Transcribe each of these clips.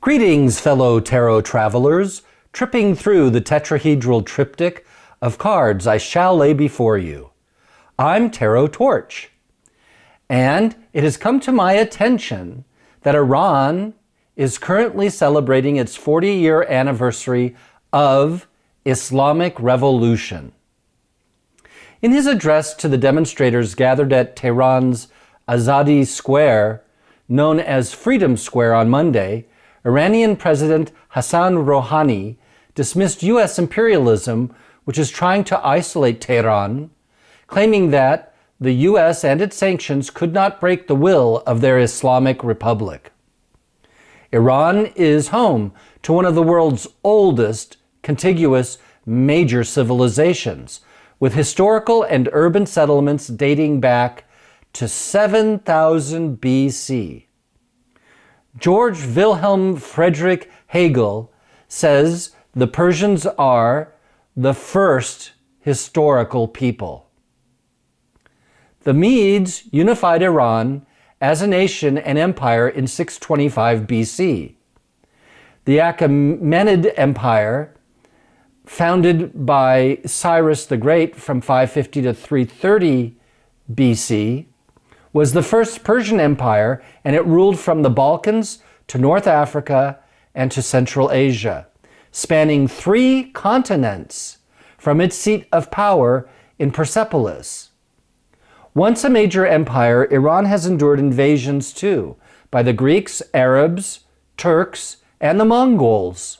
Greetings, fellow tarot travelers, tripping through the tetrahedral triptych of cards I shall lay before you. I'm Tarot Torch, and it has come to my attention that Iran is currently celebrating its 40-year anniversary of Islamic Revolution. In his address to the demonstrators gathered at Tehran's Azadi Square, known as Freedom Square on Monday, Iranian President Hassan Rouhani dismissed U.S. imperialism, which is trying to isolate Tehran, claiming that the U.S. and its sanctions could not break the will of their Islamic Republic. Iran is home to one of the world's oldest contiguous major civilizations, with historical and urban settlements dating back to 7000 BC. George Wilhelm Friedrich Hegel says the Persians are the first historical people. The Medes unified Iran as a nation and empire in 625 BC. The Achaemenid Empire, founded by Cyrus the Great from 550 to 330 BC, was the first Persian Empire, and it ruled from the Balkans to North Africa and to Central Asia, spanning 3 continents from its seat of power in Persepolis. Once a major empire, Iran has endured invasions too, by the Greeks, Arabs, Turks, and the Mongols.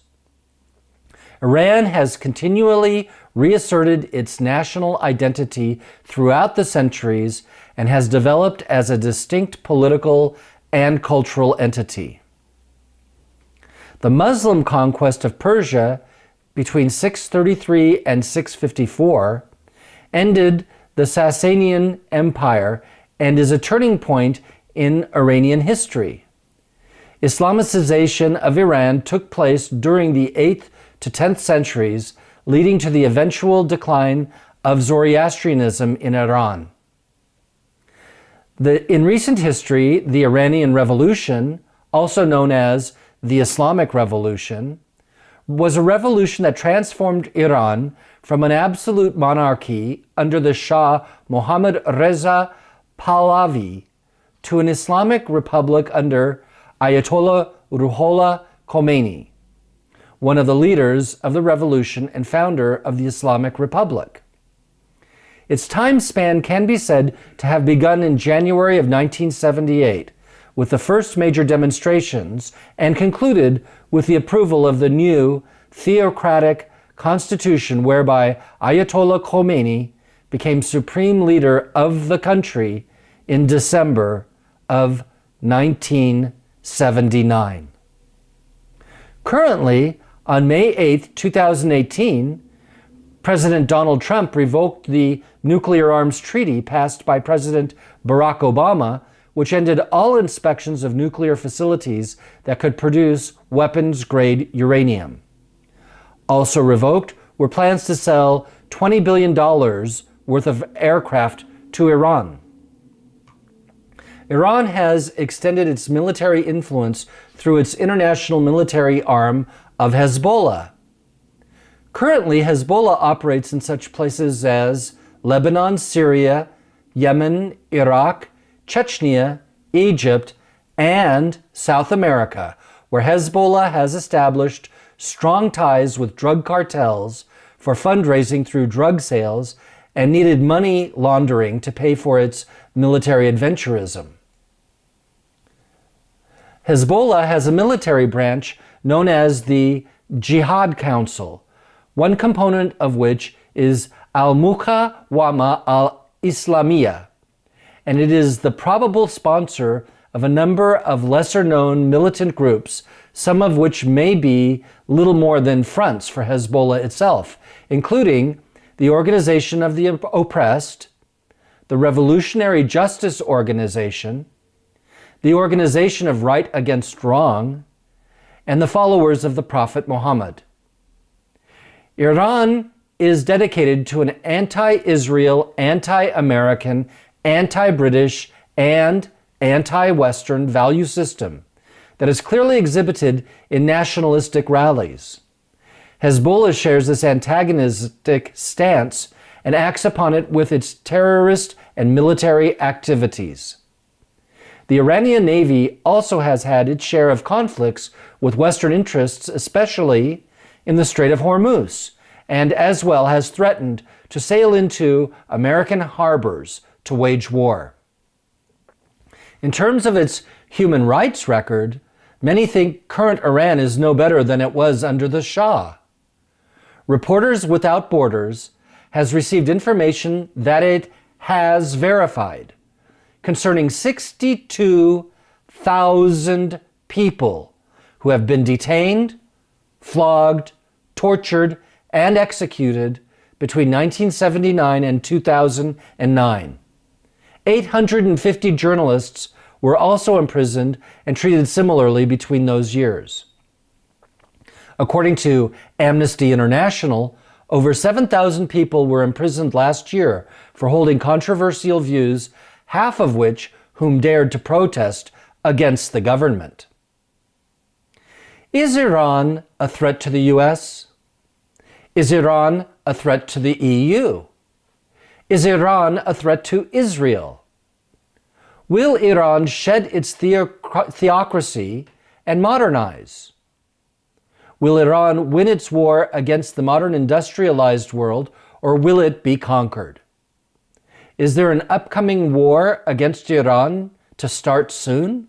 Iran has continually reasserted its national identity throughout the centuries and has developed as a distinct political and cultural entity. The Muslim conquest of Persia between 633 and 654 ended the Sasanian Empire and is a turning point in Iranian history. Islamicization of Iran took place during the 8th to 10th centuries, leading to the eventual decline of Zoroastrianism in Iran. In recent history, the Iranian Revolution, also known as the Islamic Revolution, was a revolution that transformed Iran from an absolute monarchy under the Shah Mohammad Reza Pahlavi to an Islamic republic under Ayatollah Ruhollah Khomeini, one of the leaders of the revolution and founder of the Islamic Republic. Its time span can be said to have begun in January of 1978, with the first major demonstrations, and concluded with the approval of the new theocratic constitution whereby Ayatollah Khomeini became supreme leader of the country in December of 1979. Currently, on May 8, 2018, President Donald Trump revoked the nuclear arms treaty passed by President Barack Obama, which ended all inspections of nuclear facilities that could produce weapons-grade uranium. Also revoked were plans to sell $20 billion worth of aircraft to Iran. Iran has extended its military influence through its international military arm of Hezbollah. Currently, Hezbollah operates in such places as Lebanon, Syria, Yemen, Iraq, Chechnya, Egypt, and South America, where Hezbollah has established strong ties with drug cartels for fundraising through drug sales and needed money laundering to pay for its military adventurism. Hezbollah has a military branch known as the Jihad Council, one component of which is Al-Muqawama al-Islamiyah, and it is the probable sponsor of a number of lesser-known militant groups, some of which may be little more than fronts for Hezbollah itself, including the Organization of the Oppressed, the Revolutionary Justice Organization, the Organization of Right Against Wrong, and the followers of the Prophet Muhammad. Iran is dedicated to an anti-Israel, anti-American, anti-British, and anti-Western value system that is clearly exhibited in nationalistic rallies. Hezbollah shares this antagonistic stance and acts upon it with its terrorist and military activities. The Iranian Navy also has had its share of conflicts with Western interests, especially in the Strait of Hormuz, and as well has threatened to sail into American harbors to wage war. In terms of its human rights record, many think current Iran is no better than it was under the Shah. Reporters Without Borders has received information that it has verified concerning 62,000 people who have been detained, flogged, tortured, and executed between 1979 and 2009. 850 journalists were also imprisoned and treated similarly between those years. According to Amnesty International, over 7,000 people were imprisoned last year for holding controversial views, half of which whom dared to protest against the government. Is Iran a threat to the US? Is Iran a threat to the EU? Is Iran a threat to Israel? Will Iran shed its theocracy and modernize? Will Iran win its war against the modern industrialized world, or will it be conquered? Is there an upcoming war against Iran to start soon?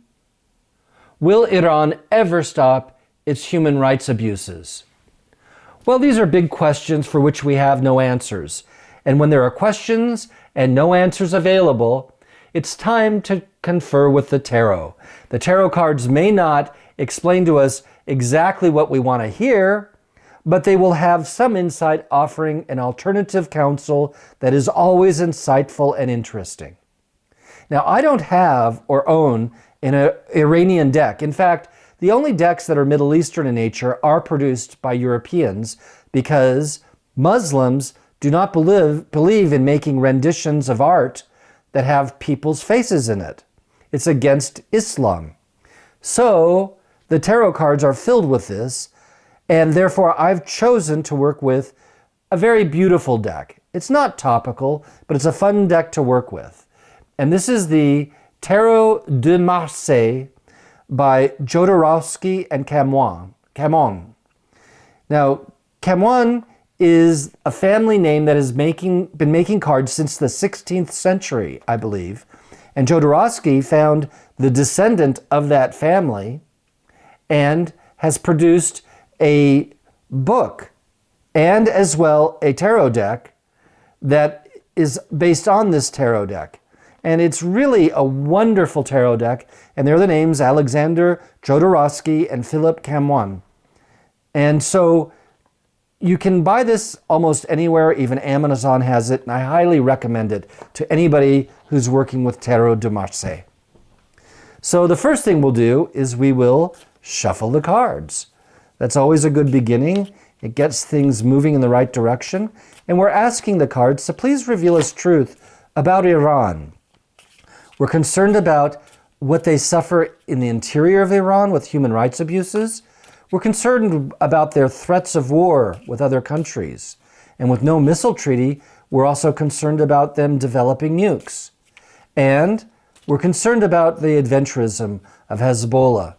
Will Iran ever stop its human rights abuses? Well, these are big questions for which we have no answers. And when there are questions and no answers available, it's time to confer with the tarot. The tarot cards may not explain to us exactly what we want to hear, but they will have some insight, offering an alternative counsel that is always insightful and interesting. Now, I don't have or own an Iranian deck. In fact, the only decks that are Middle Eastern in nature are produced by Europeans, because Muslims do not believe in making renditions of art that have people's faces in it. It's against Islam. So the tarot cards are filled with this, and therefore I've chosen to work with a very beautiful deck. It's not topical, but it's a fun deck to work with. And this is the Tarot de Marseille by Jodorowsky and Camon. Now, Camon is a family name that has been making cards since the 16th century, I believe. And Jodorowsky found the descendant of that family and has produced a book and as well a tarot deck that is based on this tarot deck. And it's really a wonderful tarot deck. And they're the names Alexander Jodorowsky and Philip Camon. And so you can buy this almost anywhere, even Amazon has it, and I highly recommend it to anybody who's working with Tarot de Marseille. So the first thing we'll do is we will shuffle the cards. That's always a good beginning. It gets things moving in the right direction. And we're asking the cards to please reveal us truth about Iran. We're concerned about what they suffer in the interior of Iran with human rights abuses. We're concerned about their threats of war with other countries. And with no missile treaty, we're also concerned about them developing nukes. And we're concerned about the adventurism of Hezbollah.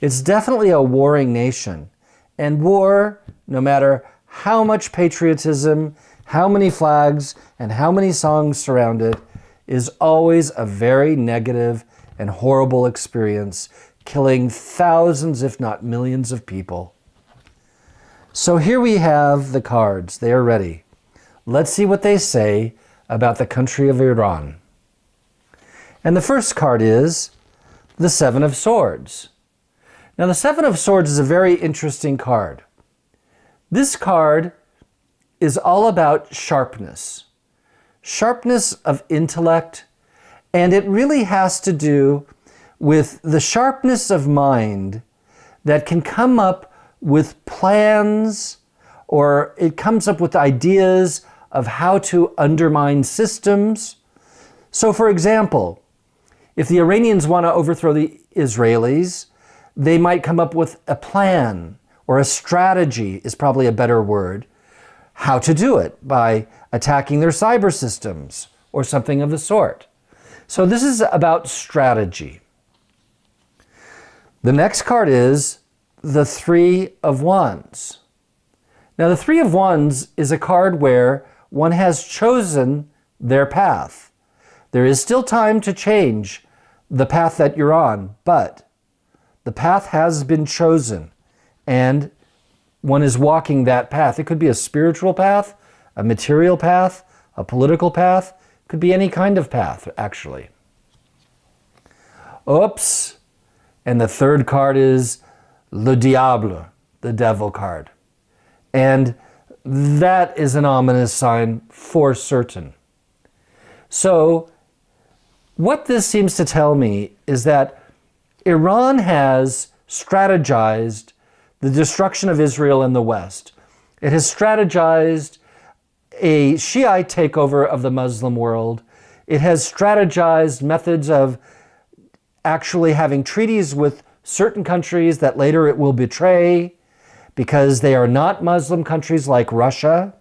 It's definitely a warring nation. And war, no matter how much patriotism, how many flags, and how many songs surround it, is always a very negative and horrible experience, killing thousands, if not millions of people. So here we have the cards. They are ready. Let's see what they say about the country of Iran. And the first card is the Seven of Swords. Now, the Seven of Swords is a very interesting card. This card is all about sharpness. Sharpness of intellect, and it really has to do with the sharpness of mind that can come up with plans, or it comes up with ideas of how to undermine systems. So for example, if the Iranians want to overthrow the Israelis, they might come up with a plan, or a strategy is probably a better word, how to do it by attacking their cyber systems or something of the sort. So this is about strategy. The next card is the Three of Wands. Now the Three of Wands is a card where one has chosen their path. There is still time to change the path that you're on, but the path has been chosen and one is walking that path. It could be a spiritual path, a material path, a political path. It could be any kind of path, actually. Oops. And the third card is Le Diable, the devil card. And that is an ominous sign for certain. So what this seems to tell me is that Iran has strategized the destruction of Israel in the West. It has strategized a Shiite takeover of the Muslim world. It has strategized methods of actually having treaties with certain countries that later it will betray because they are not Muslim countries like Russia,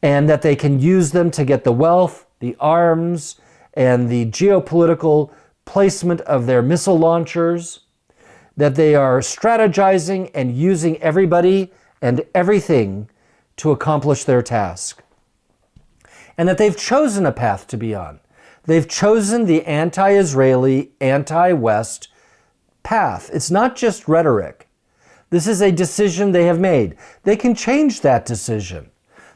and that they can use them to get the wealth, the arms, and the geopolitical placement of their missile launchers, that they are strategizing and using everybody and everything to accomplish their task. And that they've chosen a path to be on. They've chosen the anti-Israeli, anti-West path. It's not just rhetoric. This is a decision they have made. They can change that decision.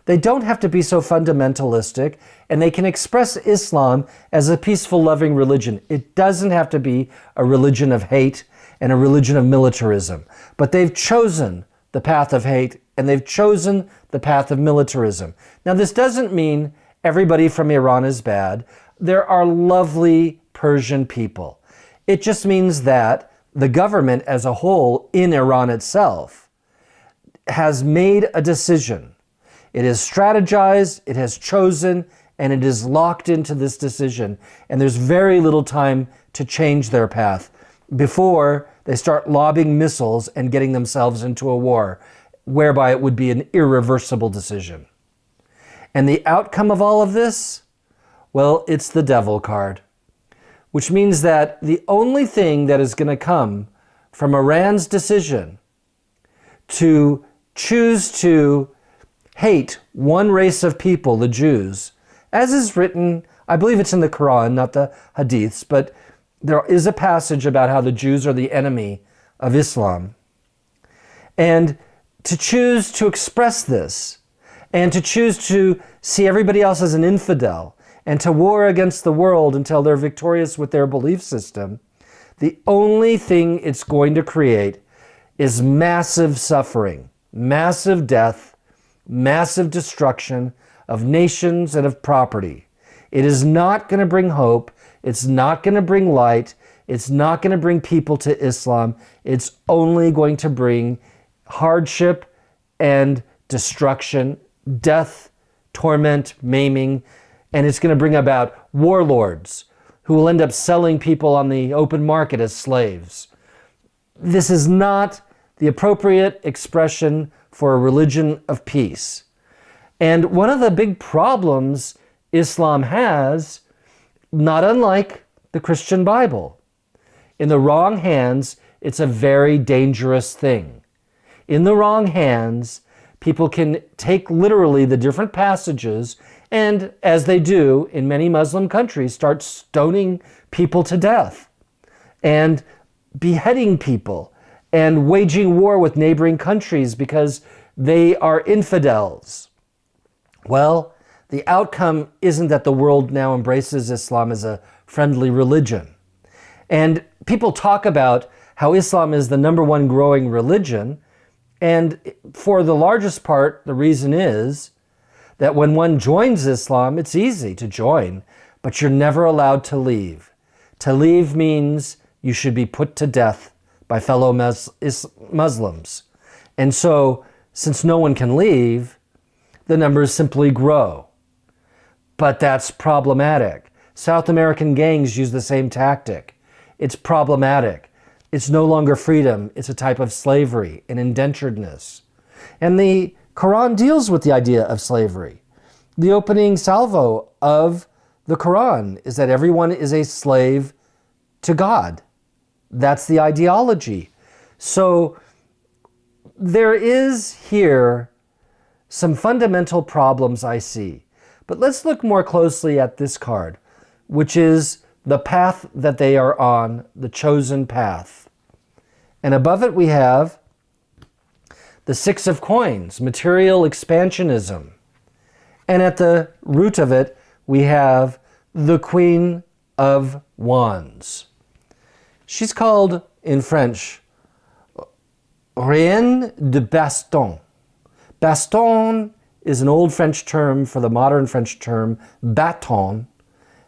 They don't have to be so fundamentalistic, and they can express Islam as a peaceful, loving religion. It doesn't have to be a religion of hate and a religion of militarism. But they've chosen the path of hate, and they've chosen the path of militarism. Now, this doesn't mean everybody from Iran is bad. There are lovely Persian people. It just means that the government as a whole in Iran itself has made a decision. It has strategized, it has chosen, and it is locked into this decision. And there's very little time to change their path before they start lobbing missiles and getting themselves into a war, whereby it would be an irreversible decision. And the outcome of all of this? Well, it's the devil card, which means that the only thing that is going to come from Iran's decision to choose to hate one race of people, the Jews, as is written, I believe it's in the Quran, not the Hadiths, but there is a passage about how the Jews are the enemy of Islam. And to choose to express this, and to choose to see everybody else as an infidel, and to war against the world until they're victorious with their belief system, the only thing it's going to create is massive suffering, massive death, massive destruction of nations and of property. It is not going to bring hope. It's not going to bring light. It's not going to bring people to Islam. It's only going to bring hardship and destruction, death, torment, maiming, and it's going to bring about warlords who will end up selling people on the open market as slaves. This is not the appropriate expression for a religion of peace. And one of the big problems Islam has, not unlike the Christian Bible, in the wrong hands, it's a very dangerous thing. In the wrong hands, people can take literally the different passages and, as they do in many Muslim countries, start stoning people to death and beheading people and waging war with neighboring countries because they are infidels. Well, the outcome isn't that the world now embraces Islam as a friendly religion. And people talk about how Islam is the #1 growing religion, and for the largest part, the reason is that when one joins Islam, it's easy to join, but you're never allowed to leave. To leave means you should be put to death by fellow Muslims. And so, since no one can leave, the numbers simply grow. But that's problematic. South American gangs use the same tactic. It's problematic. it's no longer freedom. It's a type of slavery and indenturedness. And the Quran deals with the idea of slavery. The opening salvo of the Quran is that everyone is a slave to God. That's the ideology. So there is here some fundamental problems I see. But let's look more closely at this card, which is the path that they are on, the chosen path. And above it we have the Six of Coins, material expansionism. And at the root of it, we have the Queen of Wands. She's called, in French, Reine de Baston. Baston is an old French term for the modern French term bâton,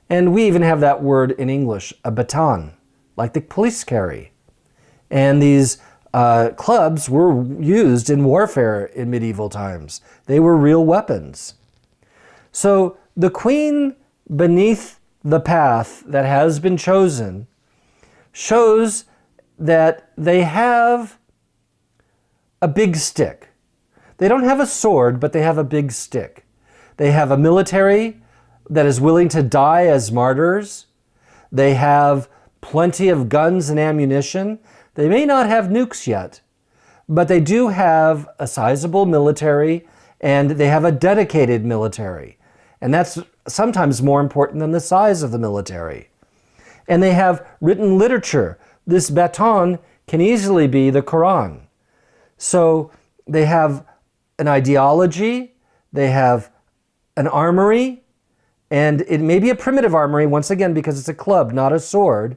and we even have that word in English, a baton, like the police carry. And these clubs were used in warfare in medieval times. They were real weapons. So the queen beneath the path that has been chosen shows that they have a big stick. They don't have a sword, but they have a big stick. They have a military that is willing to die as martyrs. They have plenty of guns and ammunition. They may not have nukes yet, but they do have a sizable military, and they have a dedicated military. And that's sometimes more important than the size of the military. And they have written literature. This baton can easily be the Quran. So they have an ideology, they have an armory, and it may be a primitive armory, once again, because it's a club, not a sword,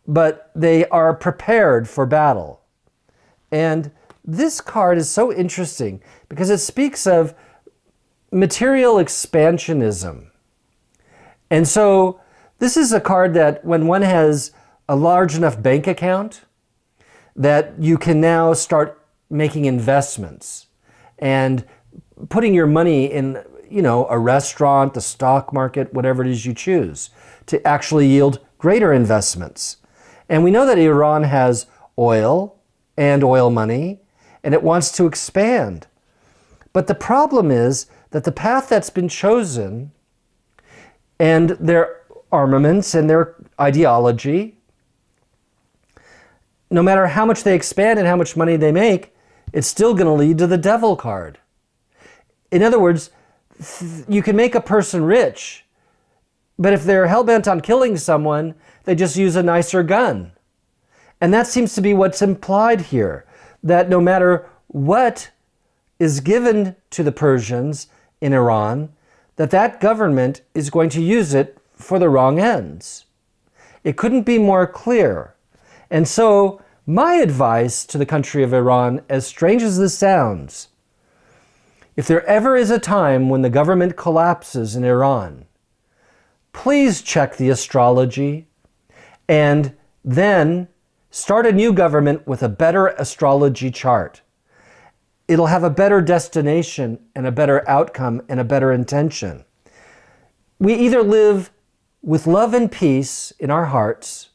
but they are prepared for battle. And this card is so interesting because it speaks of material expansionism. And so this is a card that when one has a large enough bank account, that you can now start making investments and putting your money in, a restaurant, the stock market, whatever it is you choose, to actually yield greater investments. And we know that Iran has oil and oil money, and it wants to expand. But the problem is that the path that's been chosen and their armaments and their ideology, no matter how much they expand and how much money they make, it's still going to lead to the devil card. In other words, you can make a person rich, but if they're hell-bent on killing someone, they just use a nicer gun. And that seems to be what's implied here, that no matter what is given to the Persians in Iran, that government is going to use it for the wrong ends. It couldn't be more clear. And so my advice to the country of Iran, as strange as this sounds, if there ever is a time when the government collapses in Iran, please check the astrology and then start a new government with a better astrology chart. It'll have a better destination and a better outcome and a better intention. We either live with love and peace in our hearts,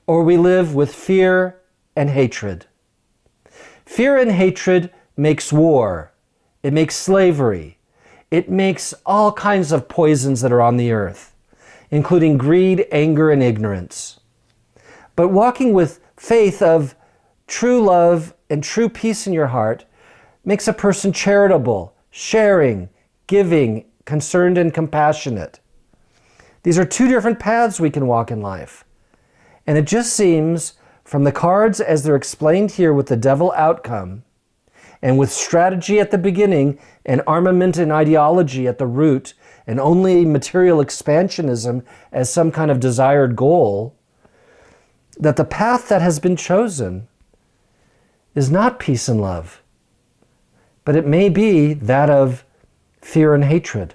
or we live with fear and hatred. Fear and hatred makes war. It makes slavery. It makes all kinds of poisons that are on the earth, including greed, anger, and ignorance. But walking with faith of true love and true peace in your heart makes a person charitable, sharing, giving, concerned, and compassionate. These are two different paths we can walk in life. And it just seems, from the cards as they're explained here with the devil outcome, and with strategy at the beginning, and armament and ideology at the root, and only material expansionism as some kind of desired goal, that the path that has been chosen is not peace and love, but it may be that of fear and hatred.